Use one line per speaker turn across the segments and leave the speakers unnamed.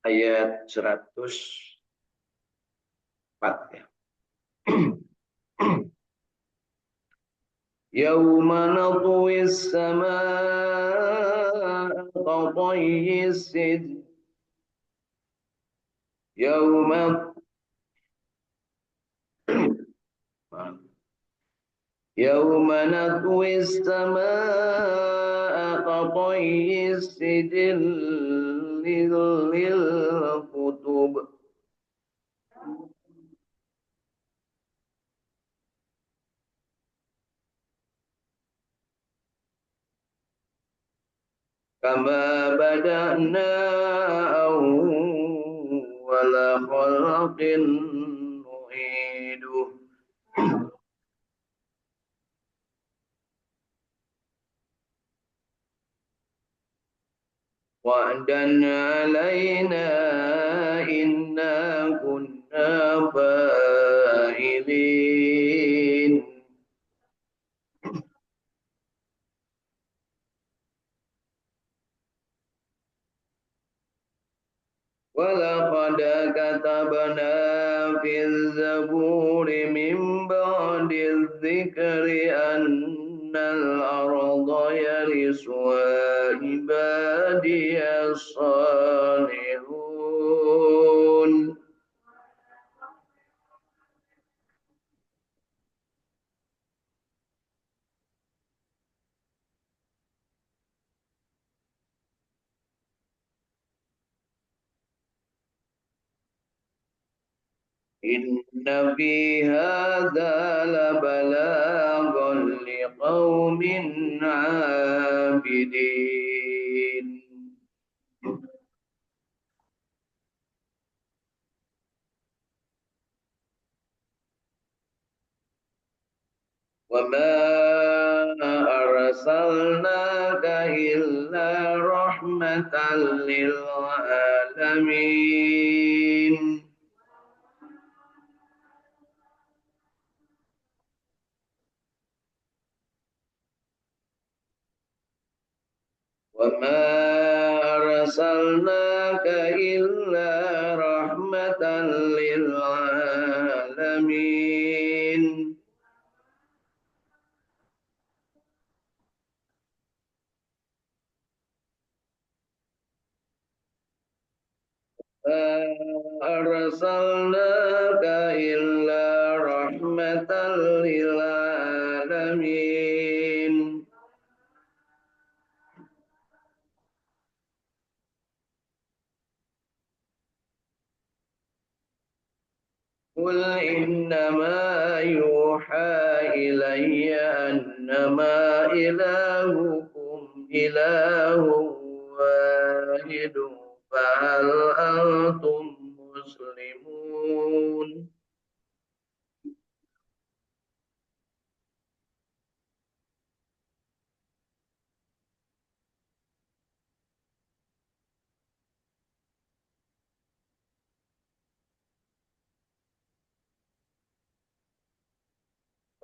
ayat 104 ya. Yauma natwis samaa qatayis sid yauma yauma natwis samaa qatayis sidil lil kutub kama bada'na awwala khalqin nu'iduh. Wa'dan 'alaina inna kunna fa'ilin. Walaqad katabna fil zaburi min ba'diz dzikri annal arda yarisuha ibadiyas salihun. Inna fi hadza la balaghan liqaumin 'abidin. Wa ma arsalnaka illa rahmatan lil alamin. وَمَا أَرْسَلْنَاكَ إِلَّا رَحْمَةً لِلْعَالَمِينَ. أَرْسَلْنَاكَ إِلَّا رَحْمَةً لِلْعَالَمِينَ. قُلْ إِنَّمَا يُوحَى إِلَيَّ أَنَّمَا إِلَٰهُكُمْ إِلَٰهٌ وَاحِدٌ فَهَلْ أَنْتُمْ مُسْلِمُونَ.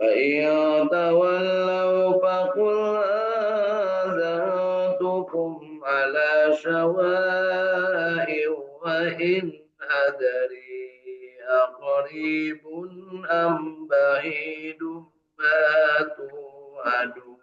فَإِن تَوَلَّوْا فَقُلْ آذَنْتُكُمْ عَلَىٰ سَوَاءٍ وَإِنْ أَدْرِي أَقَرِيبٌ أَمْ بَعِيدٌ مَا تُوعَدُونَ.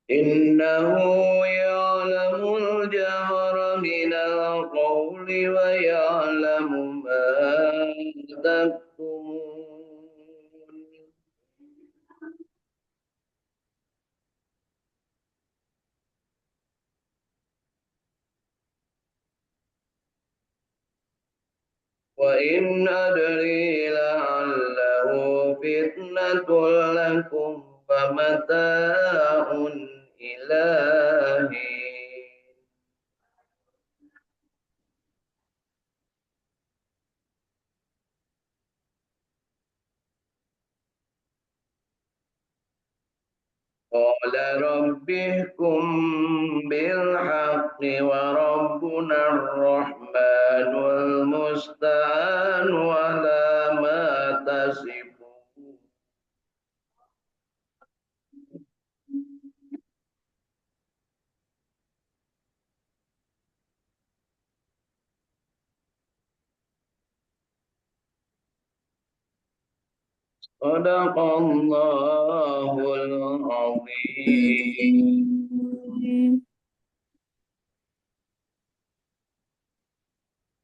إِنَّهُ يَعْلَمُ الْجَهْرَ مِنَ الْقَوْلِ وَيَعْلَمُ مَا تَكْتُمُونَ. وَإِنْ أَدْرِي لَعَلَّهُ فِتْنَةٌ لَكُمْ وَمَتَاعٌ إِلَىٰ حِينٍ. قَالَ ربكم بالحق وربنا الرحمن المستعان على ما تصفون. Sadaqallahul azim.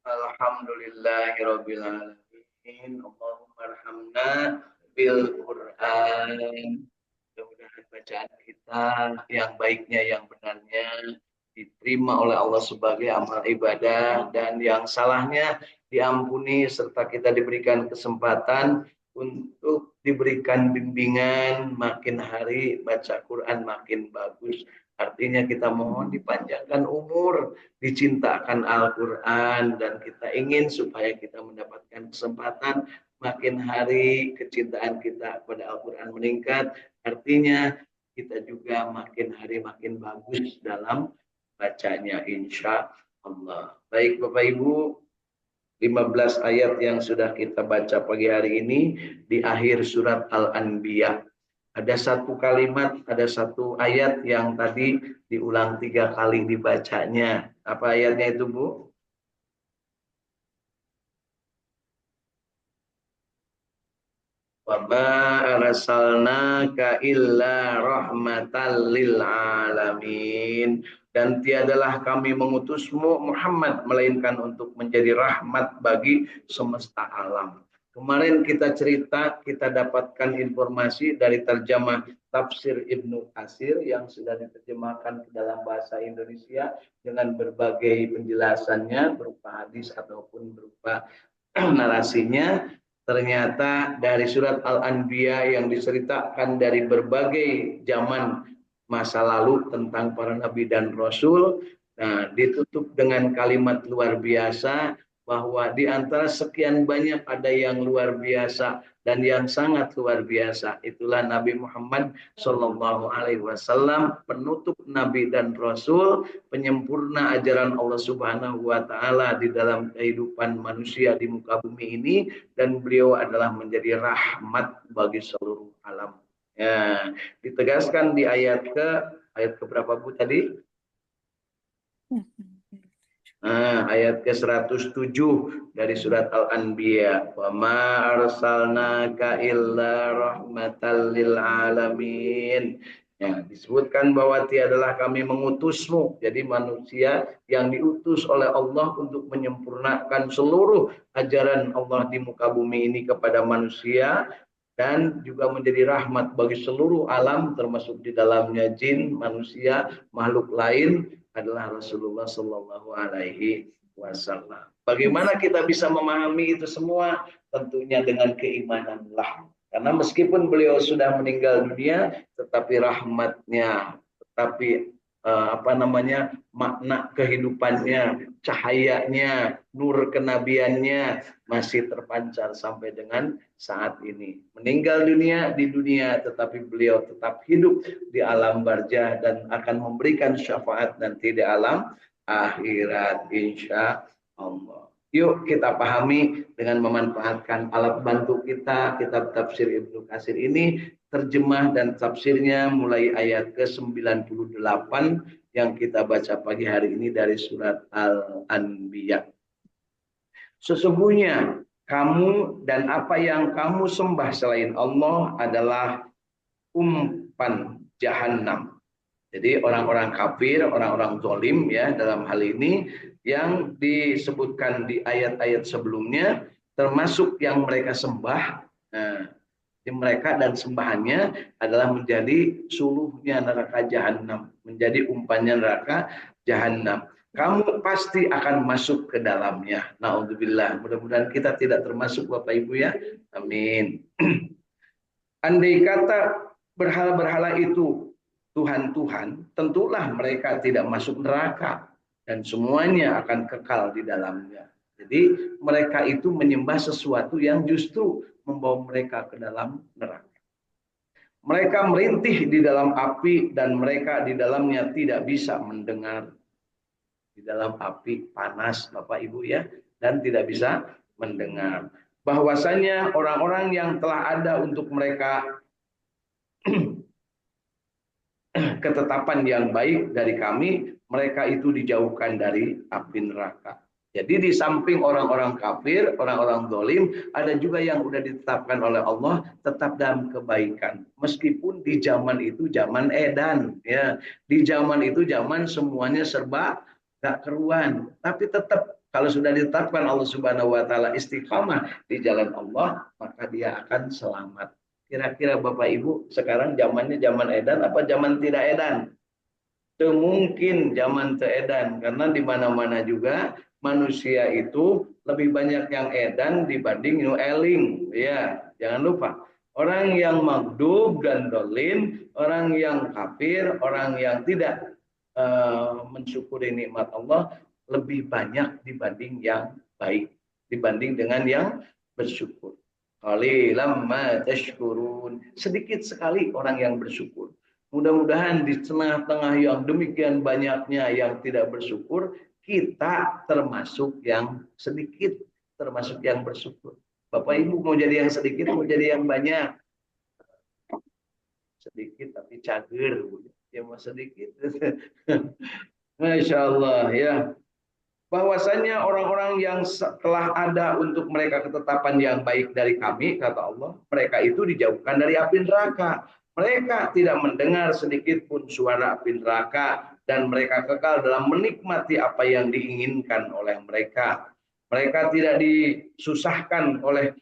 Alhamdulillahirabbil alamin. Allahumma arhamna bil Qur'an. Mudah-mudahan bacaan kita yang baiknya, yang benarnya diterima oleh Allah sebagai amal ibadah, dan yang salahnya diampuni, serta kita diberikan kesempatan untuk diberikan bimbingan makin hari baca Quran makin bagus. Artinya kita mohon dipanjangkan umur, dicintakan Al-Quran, dan kita ingin supaya kita mendapatkan kesempatan makin hari kecintaan kita kepada Al-Quran meningkat. Artinya kita juga makin hari makin bagus dalam bacanya, insya Allah. Baik Bapak Ibu, 15 ayat yang sudah kita baca pagi hari ini di akhir surat Al-Anbiya. Ada satu kalimat, ada satu ayat yang tadi diulang 3 kali dibacanya. Apa ayatnya itu, Bu? Wa ma arsalnaka illa rahmatan lil alamin. Dan tiadalah kami mengutusmu Muhammad melainkan untuk menjadi rahmat bagi semesta alam. Kemarin kita cerita, kita dapatkan informasi dari terjemah tafsir Ibnu Katsir yang sudah diterjemahkan ke dalam bahasa Indonesia dengan berbagai penjelasannya berupa hadis ataupun berupa narasinya. Ternyata dari surat Al-Anbiya yang diceritakan dari berbagai zaman masa lalu tentang para nabi dan rasul, nah, ditutup dengan kalimat luar biasa bahwa di antara sekian banyak ada yang luar biasa dan yang sangat luar biasa. Itulah Nabi Muhammad Shallallahu Alaihi Wasallam, penutup nabi dan rasul, penyempurna ajaran Allah Subhanahu Wa Taala di dalam kehidupan manusia di muka bumi ini, dan beliau adalah menjadi rahmat bagi seluruh alam. Ya, ditegaskan di ayat ke berapa Bu tadi? Ayat ke-107 dari surat Al-Anbiya. Wa ma arsalnaka illa rahmatan lil alamin. Ya, disebutkan bahwa tiadalah kami mengutusmu. Jadi manusia yang diutus oleh Allah untuk menyempurnakan seluruh ajaran Allah di muka bumi ini kepada manusia, dan juga menjadi rahmat bagi seluruh alam termasuk di dalamnya jin, manusia, makhluk lain, adalah Rasulullah Shallallahu Alaihi Wasallam. Bagaimana kita bisa memahami itu semua? Tentunya dengan keimananlah. Karena meskipun beliau sudah meninggal dunia, tetapi rahmatnya, tetapi makna kehidupannya, cahayanya, nur kenabiannya masih terpancar sampai dengan saat ini. Meninggal dunia di dunia, tetapi beliau tetap hidup di alam barzah dan akan memberikan syafaat nanti di alam akhirat, insya Allah. Yuk kita pahami dengan memanfaatkan alat bantu kita, kitab tafsir Ibnu Katsir ini, terjemah dan tafsirnya mulai ayat ke-98 yang kita baca pagi hari ini dari surat Al-Anbiya. Sesungguhnya kamu dan apa yang kamu sembah selain Allah adalah umpan jahanam. Jadi orang-orang kafir, orang-orang zalim ya dalam hal ini yang disebutkan di ayat-ayat sebelumnya, termasuk yang mereka sembah. Nah, mereka dan sembahannya adalah menjadi suluhnya neraka jahanam, menjadi umpannya neraka jahanam. Kamu pasti akan masuk ke dalamnya. Naudzubillah. Mudah-mudahan kita tidak termasuk Bapak Ibu ya. Amin. Andai kata berhala-berhala itu Tuhan-Tuhan, tentulah mereka tidak masuk neraka dan semuanya akan kekal di dalamnya. Jadi mereka itu menyembah sesuatu yang justru membawa mereka ke dalam neraka. Mereka merintih di dalam api dan mereka di dalamnya tidak bisa mendengar. Di dalam api panas Bapak Ibu ya, dan tidak bisa mendengar. Bahwasanya orang-orang yang telah ada untuk mereka ketetapan yang baik dari kami, mereka itu dijauhkan dari api neraka. Jadi di samping orang-orang kafir, orang-orang zalim, ada juga yang sudah ditetapkan oleh Allah tetap dalam kebaikan. Meskipun di zaman itu zaman edan, ya, di zaman itu zaman semuanya serba gak keruan, tapi tetap kalau sudah ditetapkan Allah Subhanahu Wa Taala istiqamah di jalan Allah, maka dia akan selamat. Kira-kira Bapak Ibu sekarang zamannya zaman edan apa zaman tidak edan? Itu mungkin zaman teedan karena di mana-mana juga manusia itu lebih banyak yang edan dibanding nu eling. Ya, jangan lupa. Orang yang magdub dan dolin, orang yang kafir, orang yang tidak mensyukuri nikmat Allah lebih banyak dibanding yang baik, dibanding dengan yang bersyukur. Qalilam ma tashkurun. Sedikit sekali orang yang bersyukur. Mudah-mudahan di tengah-tengah yang demikian banyaknya yang tidak bersyukur, kita termasuk yang sedikit, termasuk yang bersyukur. Bapak Ibu mau jadi yang sedikit, mau jadi yang banyak? Sedikit tapi cager. Ya mau sedikit. Masya Allah ya. Bahwasanya orang-orang yang telah ada untuk mereka ketetapan yang baik dari kami, kata Allah, mereka itu dijauhkan dari api neraka. Mereka tidak mendengar sedikit pun suara api neraka dan mereka kekal dalam menikmati apa yang diinginkan oleh mereka. Mereka tidak disusahkan oleh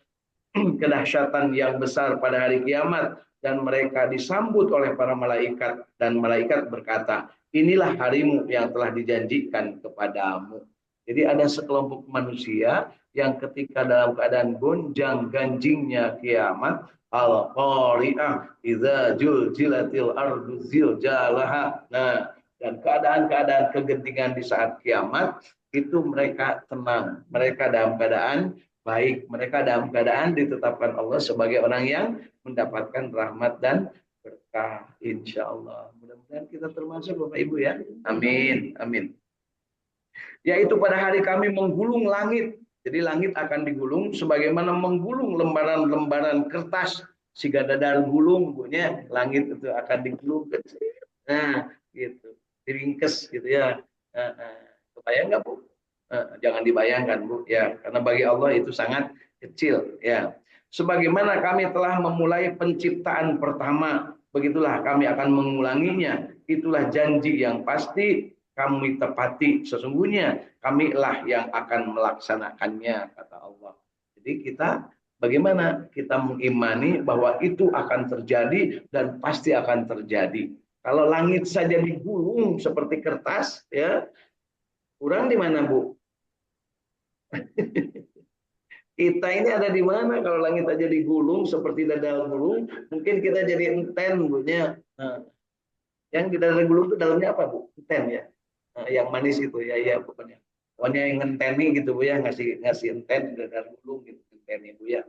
kedahsyatan yang besar pada hari kiamat dan mereka disambut oleh para malaikat dan malaikat berkata, inilah harimu yang telah dijanjikan kepadamu. Jadi ada sekelompok manusia yang ketika dalam keadaan gonjang ganjingnya kiamat, al-qari'ah idza juljilatil ardu ziljalaha. Nah, dan keadaan-keadaan kegentingan di saat kiamat itu mereka tenang, mereka dalam keadaan baik, mereka dalam keadaan ditetapkan Allah sebagai orang yang mendapatkan rahmat dan berkah, insya Allah. Mudah-mudahan kita termasuk Bapak Ibu ya. Amin, amin. Yaitu pada hari kami menggulung langit. Jadi langit akan digulung sebagaimana menggulung lembaran-lembaran kertas. Siga dadar gulung, bunya langit itu akan digulung kecil. Nah, gitu. Diringkes gitu ya. Kebayang nggak Bu? Jangan dibayangkan Bu ya, karena bagi Allah itu sangat kecil ya. Sebagaimana kami telah memulai penciptaan pertama, begitulah kami akan mengulanginya. Itulah janji yang pasti kami tepati, sesungguhnya kamilah yang akan melaksanakannya, kata Allah. Jadi kita bagaimana kita mengimani bahwa itu akan terjadi dan pasti akan terjadi. Kalau langit saja digulung seperti kertas ya, kurang di mana Bu? Kita ini ada di mana kalau langit aja digulung seperti dadal gulung, mungkin kita jadi enten bunya. Nah, yang di dadal gulung itu dalamnya apa Bu? Enten ya. Nah, yang manis itu ya, ya pokoknya. Pokoknya yang ngenteni gitu Bu ya, ngasih enten dadal gulung gitu enten Bu ya.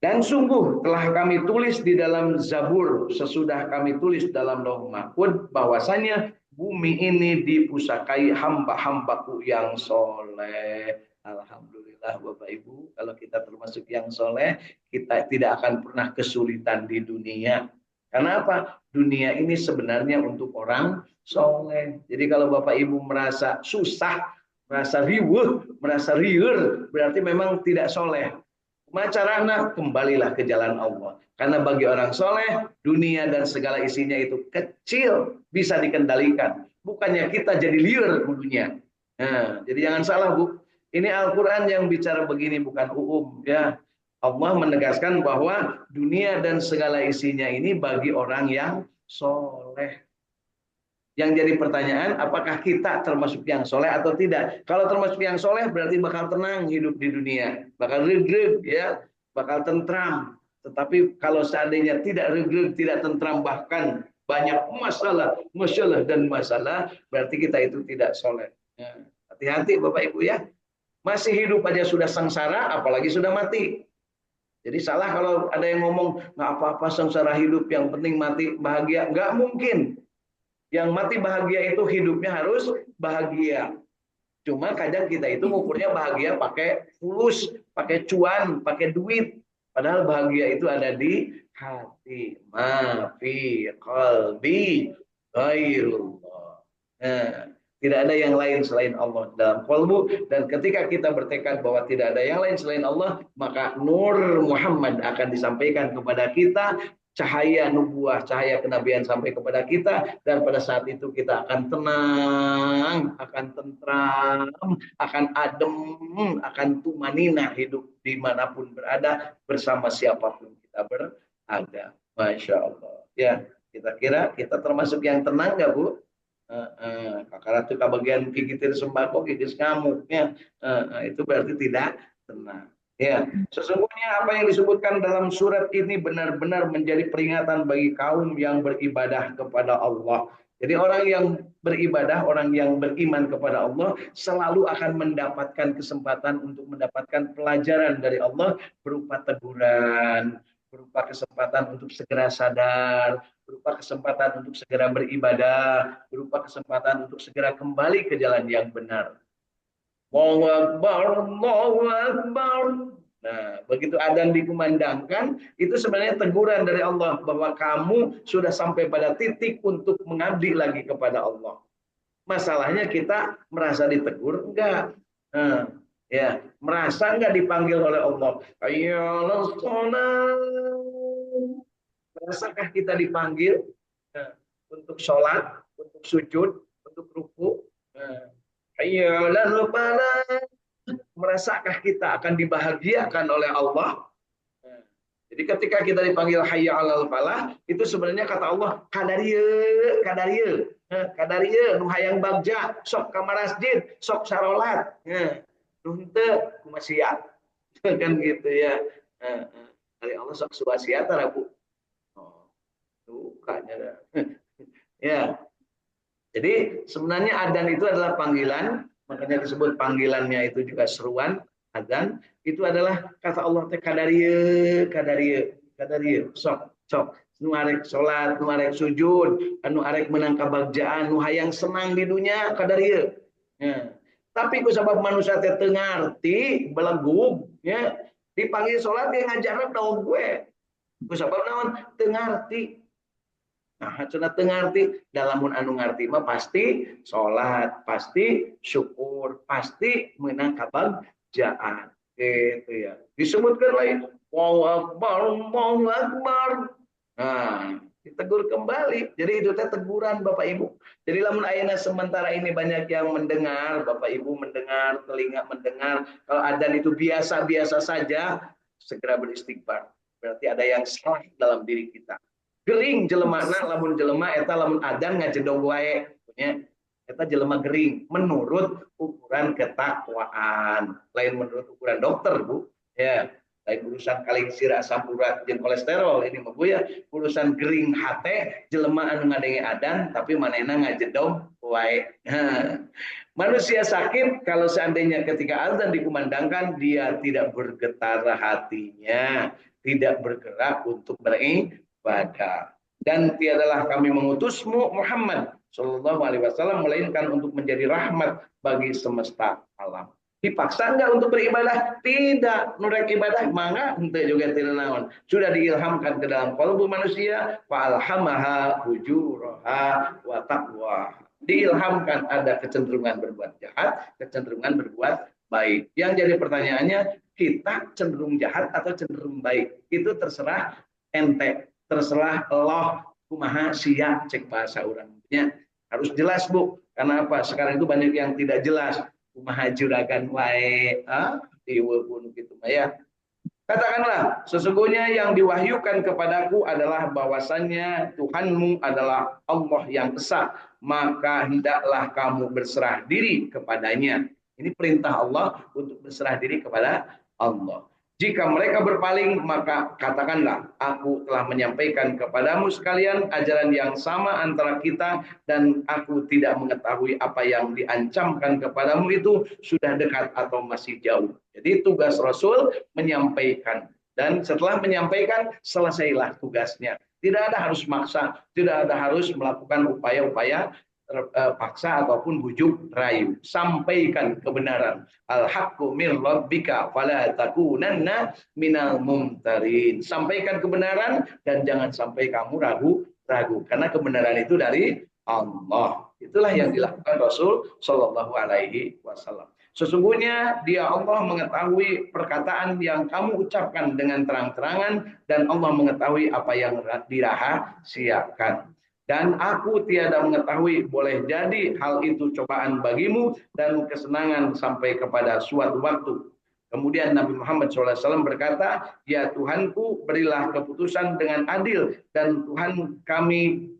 Dan sungguh telah kami tulis di dalam Zabur, sesudah kami tulis dalam Lauh Mahfuz bahwasanya bumi ini dipusakai hamba-hambaku yang soleh. Alhamdulillah Bapak Ibu, kalau kita termasuk yang soleh, kita tidak akan pernah kesulitan di dunia. Karena apa? Dunia ini sebenarnya untuk orang soleh. Jadi kalau Bapak Ibu merasa susah, merasa riweuh, merasa rieur, berarti memang tidak soleh. Macarana kembalilah ke jalan Allah. Karena bagi orang soleh, dunia dan segala isinya itu kecil, bisa dikendalikan. Bukannya kita jadi liar dunia. Nah, jadi jangan salah Bu. Ini Al-Quran yang bicara begini, bukan umum. Ya, Allah menegaskan bahwa dunia dan segala isinya ini bagi orang yang soleh. Yang jadi pertanyaan, apakah kita termasuk yang soleh atau tidak? Kalau termasuk yang soleh berarti bakal tenang hidup di dunia, bakal regreg, ya, bakal tentram. Tetapi kalau seandainya tidak regreg, tidak tentram, bahkan banyak masalah dan masalah, berarti kita itu tidak soleh. Hati-hati Bapak Ibu ya, masih hidup aja sudah sengsara, apalagi sudah mati. Jadi salah kalau ada yang ngomong nggak apa-apa sengsara hidup, yang penting mati bahagia. Nggak mungkin. Yang mati bahagia itu hidupnya harus bahagia. Cuma kadang kita itu ngukurnya bahagia pakai fulus, pakai cuan, pakai duit. Padahal bahagia itu ada di hati. Ma fi qalbi ghairullah. Nah, tidak ada yang lain selain Allah dalam kalbu, dan ketika kita bertekad bahwa tidak ada yang lain selain Allah, maka nur Muhammad akan disampaikan kepada kita, cahaya nubuah, cahaya kenabian sampai kepada kita, dan pada saat itu kita akan tenang, akan tentram, akan adem, akan tumanina hidup dimanapun berada, bersama siapapun kita berada. Masya Allah. Ya, kita kira kita termasuk yang tenang nggak, Bu? Karena itu bagian gigitin sembako, gigis ngamuknya, itu berarti tidak tenang. Ya, sesungguhnya apa yang disebutkan dalam surat ini benar-benar menjadi peringatan bagi kaum yang beribadah kepada Allah. Jadi orang yang beribadah, orang yang beriman kepada Allah selalu akan mendapatkan kesempatan untuk mendapatkan pelajaran dari Allah, berupa teguran, berupa kesempatan untuk segera sadar, berupa kesempatan untuk segera beribadah, berupa kesempatan untuk segera kembali ke jalan yang benar. Allahu Akbar, Allahu Akbar. Nah, begitu adzan dikumandangkan, itu sebenarnya teguran dari Allah bahwa kamu sudah sampai pada titik untuk mengabdi lagi kepada Allah. Masalahnya kita merasa ditegur enggak? Nah, ya, merasa enggak dipanggil oleh Allah? Ayo sholat. Merasakah kita dipanggil untuk sholat, untuk sujud, untuk ruku? Ayo lalu merasakah kita akan dibahagiakan oleh Allah? Jadi ketika kita dipanggil hayya 'alal falah, itu sebenarnya kata Allah, kadarieu, kadarieu, kadarieu nu hayang bagja, sok ka masjid, sok sarolat. Nu henteu kumaha kan gitu ya. Dari Allah sok suasiat Rabu. Oh, dukanya. Ya. Jadi sebenarnya adzan itu adalah panggilan, makanya disebut panggilannya itu juga seruan. Adzan itu adalah kata Allah teh kadarieu, kadarieu, kadarieu, sok, sok. Nu arek salat, nu arek sujud, anu arek menang kabagjaan, nu hayang senang di dunia kadarieu. Ya. Tapi ku sabab manusia teh teu ngarti, belegug, ya. Dipanggil salat dia ngajarna daun gue. Ku sabab naon? Teu ngarti. Nah, cenah teu ngarti, dalamun anu ngarti mah pasti salat, pasti syukur, pasti meunang kabagjaan. Gitu ya. Disebutkan lain, Allahu Akbar, Allahu Akbar. Nah, ditegur kembali. Jadi itu teh teguran Bapak Ibu. Jadi lamun ayeuna sementara ini banyak yang mendengar, Bapak Ibu mendengar, telinga mendengar, kalau adzan itu biasa-biasa saja, segera beristighfar. Berarti ada yang salah dalam diri kita. Gering jelemana lamun jelema eta lamun adzan ngajedog wae nya eta jelema gering menurut ukuran ketakwaan, lain menurut ukuran dokter, Bu, ya. Lain urusan kaleng sirah asam urat jeung kolesterol, ini mah Bu ya, urusan gering hate jelema anu ngadenge adzan tapi manehna ngajedog wae. Manusia sakit kalau seandainya ketika adzan dikumandangkan dia tidak bergetar hatinya, tidak bergerak untuk beribadah. Dan tiadalah kami mengutusmu Muhammad Shallallahu Alaihi Wasallam melainkan untuk menjadi rahmat bagi semesta alam. Dipaksa enggak untuk beribadah? Tidak. Nurek ibadah mangga henteu juga tidak naon. Sudah diilhamkan ke dalam kalbu manusia, fa alhamaha fujuraha wa taqwa. Diilhamkan ada kecenderungan berbuat jahat, kecenderungan berbuat baik. Yang jadi pertanyaannya, kita cenderung jahat atau cenderung baik? Itu terserah ente, terserah Allah, kumaha sia cek bahasa orangnya. Harus jelas, Bu. Karena apa? Sekarang itu banyak yang tidak jelas. Kumaha juragan wae, ieu pun gitu ya. Katakanlah, sesungguhnya yang diwahyukan kepadaku adalah bahwasannya Tuhanmu adalah Allah yang esa, maka hendaklah kamu berserah diri kepadanya. Ini perintah Allah untuk berserah diri kepada Allah. Jika mereka berpaling, maka katakanlah, aku telah menyampaikan kepadamu sekalian ajaran yang sama antara kita, dan aku tidak mengetahui apa yang diancamkan kepadamu itu sudah dekat atau masih jauh. Jadi tugas Rasul menyampaikan. Dan setelah menyampaikan, selesailah tugasnya. Tidak ada harus maksa, tidak ada harus melakukan upaya-upaya paksa ataupun bujuk rayu. Sampaikan kebenaran. Al-haqqu min rabbika fala takunanna minal mumtarin. Sampaikan kebenaran dan jangan sampai kamu ragu. Karena kebenaran itu dari Allah. Itulah yang dilakukan Rasul Shallallahu Alaihi Wasallam. Sesungguhnya dia Allah mengetahui perkataan yang kamu ucapkan dengan terang-terangan dan Allah mengetahui apa yang dirahasiakan. Dan aku tiada mengetahui, boleh jadi hal itu cobaan bagimu dan kesenangan sampai kepada suatu waktu. Kemudian Nabi Muhammad SAW berkata, ya Tuhanku, berilah keputusan dengan adil dan Tuhan kami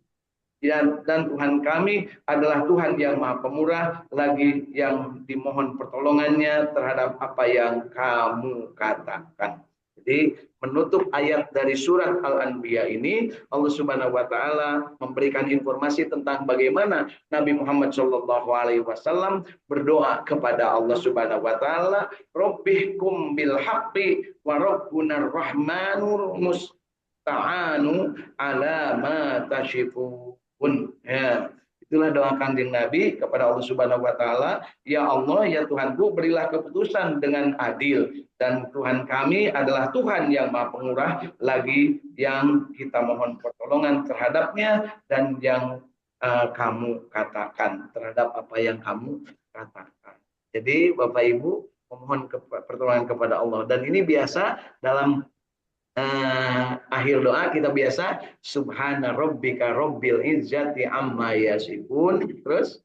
adalah Tuhan yang Maha Pemurah, lagi yang dimohon pertolongannya terhadap apa yang kamu katakan. Jadi menutup ayat dari surat Al-Anbiya ini, Allah Subhanahu wa taala memberikan informasi tentang bagaimana Nabi Muhammad Shallallahu alaihi wasallam berdoa kepada Allah Subhanahu wa taala, "Rabbihkum bil haqqi wa rabbunar rahmanur musta'anu ala ma tasifun." Ya, itulah doa kanjeng Nabi kepada Allah Subhanahu wa taala, ya Allah, ya Tuhanku, berilah keputusan dengan adil dan Tuhan kami adalah Tuhan yang Maha Pemurah, lagi yang kita mohon pertolongan terhadapnya dan yang kamu katakan, terhadap apa yang kamu katakan. Jadi Bapak Ibu memohon pertolongan kepada Allah, dan ini biasa dalam akhir doa kita biasa subhana rabbika rabbil izzati amma yasifun, terus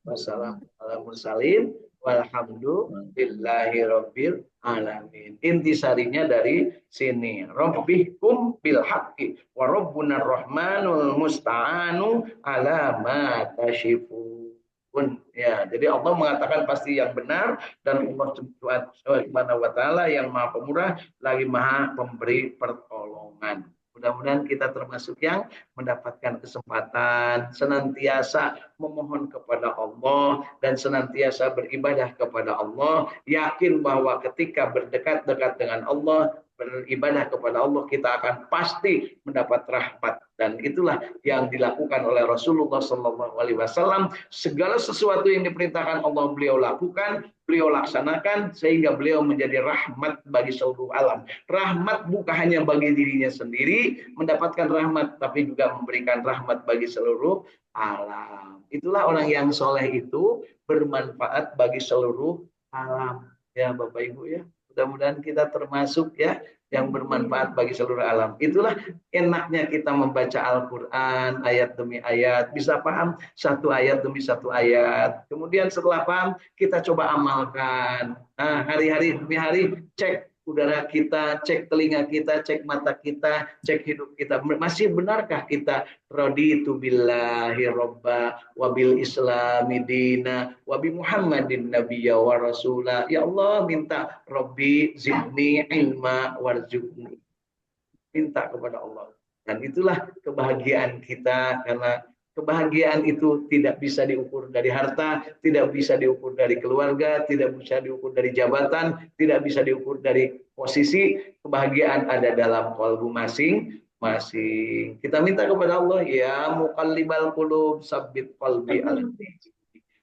wassalamu ala mursalin walhamdulillahi rabbil alamin. Intisarinya dari sini, rabbihkum bil haqqi wa rabbunar rahmanul musta'anu ala ma tasifun. Ya, jadi Allah mengatakan pasti yang benar dan Allah Subhanahu wa taala yang Maha Pemurah lagi Maha Pemberi pertolongan. Mudah-mudahan kita termasuk yang mendapatkan kesempatan senantiasa memohon kepada Allah dan senantiasa beribadah kepada Allah, yakin bahwa ketika berdekat-dekat dengan Allah, beribadah kepada Allah, kita akan pasti mendapat rahmat. Dan itulah yang dilakukan oleh Rasulullah SAW. Segala sesuatu yang diperintahkan Allah beliau lakukan, beliau laksanakan, sehingga beliau menjadi rahmat bagi seluruh alam. Rahmat bukan hanya bagi dirinya sendiri mendapatkan rahmat, tapi juga memberikan rahmat bagi seluruh alam. Itulah orang yang soleh itu bermanfaat bagi seluruh alam. Ya Bapak Ibu ya. Mudah-mudahan kita termasuk ya yang bermanfaat bagi seluruh alam. Itulah enaknya kita membaca Al-Quran ayat demi ayat, bisa paham satu ayat demi satu ayat. Kemudian setelah paham, kita coba amalkan. Nah, hari-hari demi hari cek udara kita, cek telinga kita, cek mata kita, cek hidup kita. Masih benarkah kita raditu billahi robba wa bil islami dina wa bi muhammadin nabiyya wa rasula. Ya Allah, minta Rabbi zidni ilma warzuqni. Minta kepada Allah. Dan itulah kebahagiaan kita, karena kebahagiaan itu tidak bisa diukur dari harta, tidak bisa diukur dari keluarga, tidak bisa diukur dari jabatan, tidak bisa diukur dari posisi. Kebahagiaan ada dalam qalbu masing-masing. Kita minta kepada Allah, ya muqallibal qulub, sabbit qalbi ala dinik.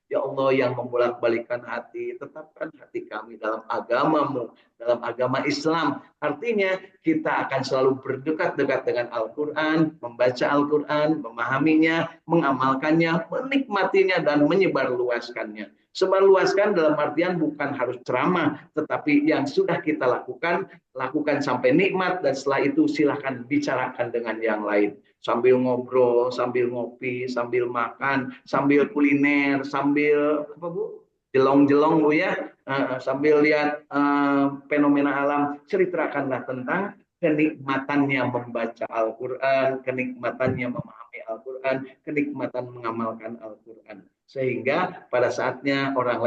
Ya Allah yang membolak-balikan hati, tetapkan hati kami dalam agamamu, dalam agama Islam. Artinya kita akan selalu berdekat-dekat dengan Al-Quran, membaca Al-Quran, memahaminya, mengamalkannya, menikmatinya, dan menyebarluaskannya. Sebarluaskan dalam artian bukan harus ceramah, tetapi yang sudah kita lakukan, lakukan sampai nikmat, dan setelah itu silahkan bicarakan dengan yang lain. Sambil ngobrol, sambil ngopi, sambil makan, sambil kuliner, sambil apa Bu? Jelong-jelong Bu ya, sambil lihat fenomena alam, ceritakanlah tentang kenikmatannya membaca Al-Quran, kenikmatannya memahami Al-Quran, kenikmatan mengamalkan Al-Quran. Sehingga pada saatnya orang lain